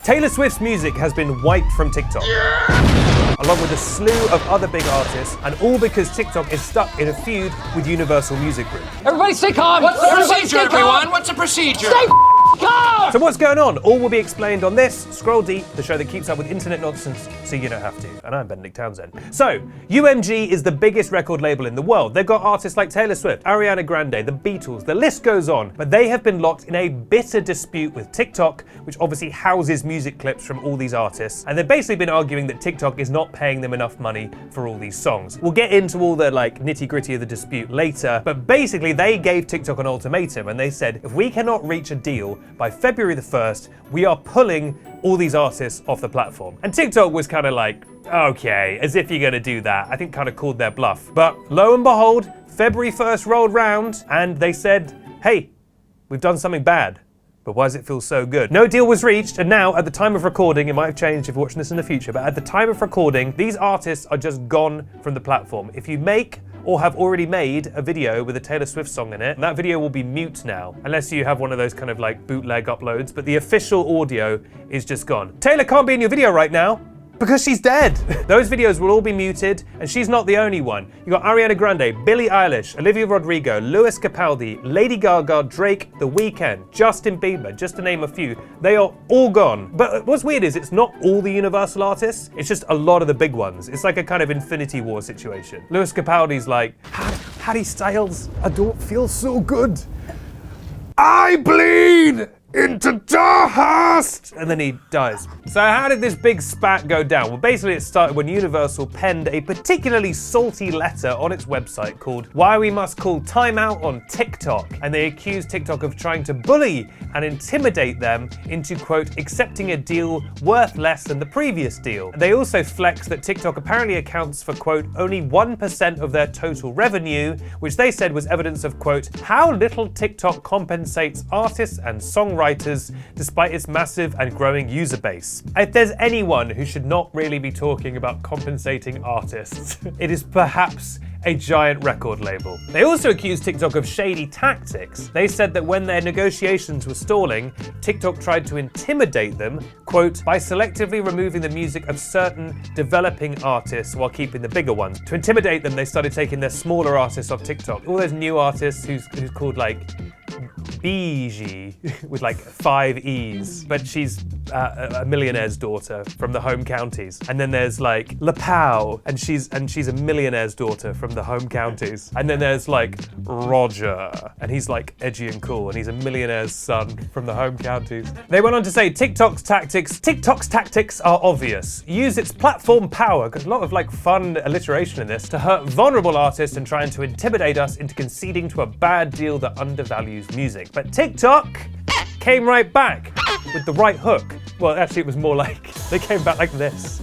Taylor Swift's music has been wiped from TikTok. Along with a slew of other big artists, and all because TikTok is stuck in a feud with Universal Music Group. Everybody stay calm! What's the procedure, everyone? What's the procedure? Stay calm! So what's going on? All will be explained on this, Scroll Deep, the show that keeps up with internet nonsense so you don't have to. And I'm Benedict Townsend. So, UMG is the biggest record label in the world. They've got artists like Taylor Swift, Ariana Grande, the Beatles, the list goes on. But they have been locked in a bitter dispute with TikTok, which obviously houses music clips from all these artists. And they've basically been arguing that TikTok is not paying them enough money for all these songs. We'll get into all the nitty-gritty of the dispute later, but basically they gave TikTok an ultimatum and they said, if we cannot reach a deal by February the 1st, we are pulling all these artists off the platform. And TikTok was kind of like, okay, as if you're gonna do that. I think kind of called their bluff. But lo and behold, February 1st rolled round and they said, hey, we've done something bad. But why does it feel so good? No deal was reached, and now, at the time of recording, it might have changed if you're watching this in the future, but at the time of recording, these artists are just gone from the platform. If you make or have already made a video with a Taylor Swift song in it, that video will be mute now, unless you have one of those kind of bootleg uploads, but the official audio is just gone. Taylor can't be in your video right now, because she's dead. Those videos will all be muted, and she's not the only one. You got Ariana Grande, Billie Eilish, Olivia Rodrigo, Lewis Capaldi, Lady Gaga, Drake, The Weeknd, Justin Bieber, just to name a few. They are all gone. But what's weird is it's not all the Universal artists, it's just a lot of the big ones. It's like a kind of Infinity War situation. Lewis Capaldi's like, Harry Styles, I don't feel so good. I bleed into dust! And then he dies. So how did this big spat go down? Well, basically it started when Universal penned a particularly salty letter on its website called Why We Must Call Timeout on TikTok. And they accused TikTok of trying to bully and intimidate them into, quote, accepting a deal worth less than the previous deal. They also flexed that TikTok apparently accounts for, quote, only 1% of their total revenue, which they said was evidence of, quote, how little TikTok compensates artists and songwriters despite its massive and growing user base. If there's anyone who should not really be talking about compensating artists, it is perhaps a giant record label. They also accused TikTok of shady tactics. They said that when their negotiations were stalling, TikTok tried to intimidate them, quote, by selectively removing the music of certain developing artists while keeping the bigger ones. To intimidate them, they started taking their smaller artists off TikTok. All those new artists who's called Biji with 5 E's, but she's a millionaire's daughter from the home counties. And then there's Lapau, and she's a millionaire's daughter from the home counties. And then there's Roger, and he's edgy and cool, and he's a millionaire's son from the home counties. They went on to say TikTok's tactics are obvious. Use its platform power, got a lot of fun alliteration in this, to hurt vulnerable artists and trying to intimidate us into conceding to a bad deal that undervalues music. But TikTok came right back with the right hook. Well, actually, it was more they came back like this.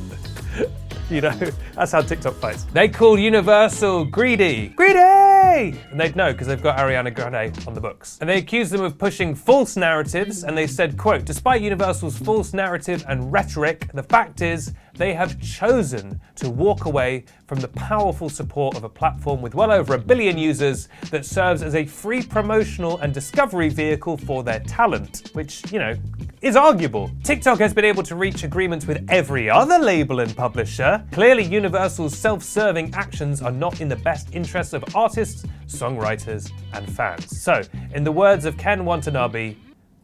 You know, that's how TikTok fights. They called Universal greedy. Greedy! And they'd know because they've got Ariana Grande on the books. And they accused them of pushing false narratives, and they said, quote, despite Universal's false narrative and rhetoric, the fact is they have chosen to walk away from the powerful support of a platform with well over 1 billion users that serves as a free promotional and discovery vehicle for their talent, which, is arguable. TikTok has been able to reach agreements with every other label and publisher. Clearly, Universal's self-serving actions are not in the best interests of artists, songwriters, and fans. So, in the words of Ken Watanabe,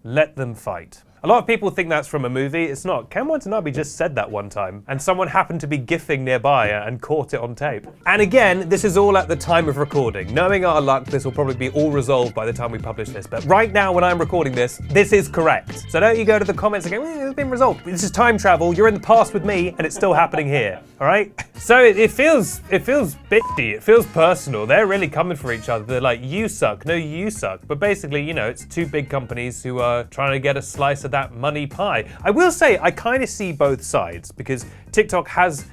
let them fight. A lot of people think that's from a movie. It's not. Ken Watanabe just said that one time, and someone happened to be gifting nearby and caught it on tape. And again, this is all at the time of recording. Knowing our luck, this will probably be all resolved by the time we publish this. But right now, when I'm recording this is correct. So don't you go to the comments and go, it's been resolved. This is time travel. You're in the past with me, and it's still happening here. All right? So it feels bitchy. It feels personal. They're really coming for each other. They're like, you suck. No, you suck. But basically, it's two big companies who are trying to get a slice of that money pie. I will say I kind of see both sides because TikTok has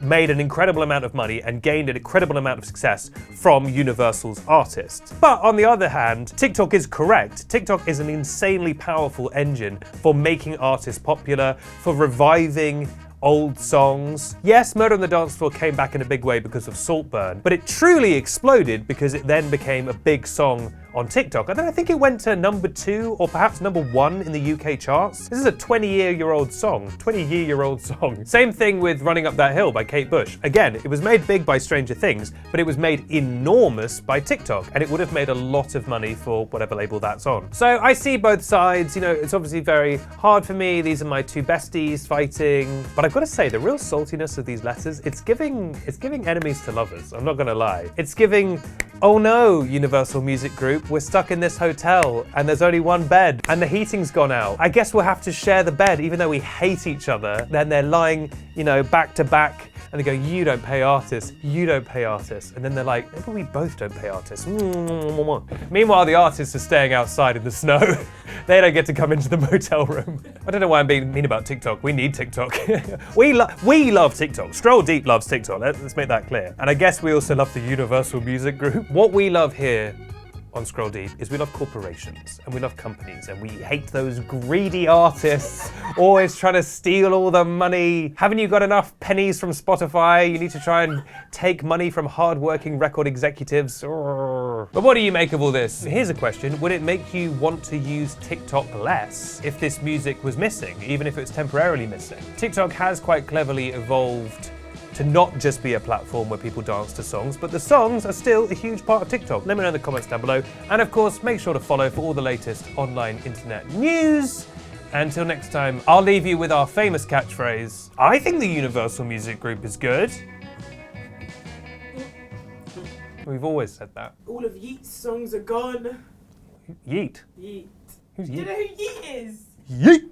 made an incredible amount of money and gained an incredible amount of success from Universal's artists. But on the other hand, TikTok is correct. TikTok is an insanely powerful engine for making artists popular, for reviving old songs. Yes, Murder on the Dance Floor came back in a big way because of Saltburn, but it truly exploded because it then became a big song on TikTok, and then I think it went to number 2 or perhaps number 1 in the UK charts. This is a 20-year-old song. 20-year-old song. Same thing with Running Up That Hill by Kate Bush. Again, it was made big by Stranger Things, but it was made enormous by TikTok, and it would have made a lot of money for whatever label that's on. So I see both sides. You know, it's obviously very hard for me. These are my two besties fighting, but I've got to say, the real saltiness of these letters, it's giving enemies to lovers. I'm not gonna lie. It's giving, oh no, Universal Music Group, we're stuck in this hotel and there's only one bed and the heating's gone out. I guess we'll have to share the bed even though we hate each other. Then they're lying, you know, back to back, and they go, you don't pay artists, you don't pay artists. And then they're like, maybe we both don't pay artists. Meanwhile, the artists are staying outside in the snow. They don't get to come into the motel room. I don't know why I'm being mean about TikTok. We need TikTok. we love TikTok. Scroll Deep loves TikTok. Let's make that clear. And I guess we also love the Universal Music Group. What we love here on Scroll Deep is we love corporations and we love companies and we hate those greedy artists always trying to steal all the money. Haven't you got enough pennies from Spotify? You need to try and take money from hardworking record executives. But what do you make of all this? Here's a question. Would it make you want to use TikTok less if this music was missing, even if it's temporarily missing? TikTok has quite cleverly evolved to not just be a platform where people dance to songs, but the songs are still a huge part of TikTok. Let me know in the comments down below. And of course, make sure to follow for all the latest online internet news. Until next time, I'll leave you with our famous catchphrase. I think the Universal Music Group is good. We've always said that. All of Yeet's songs are gone. Yeet. Yeet. Who's Do you Yeet? know who Yeet is? Yeet!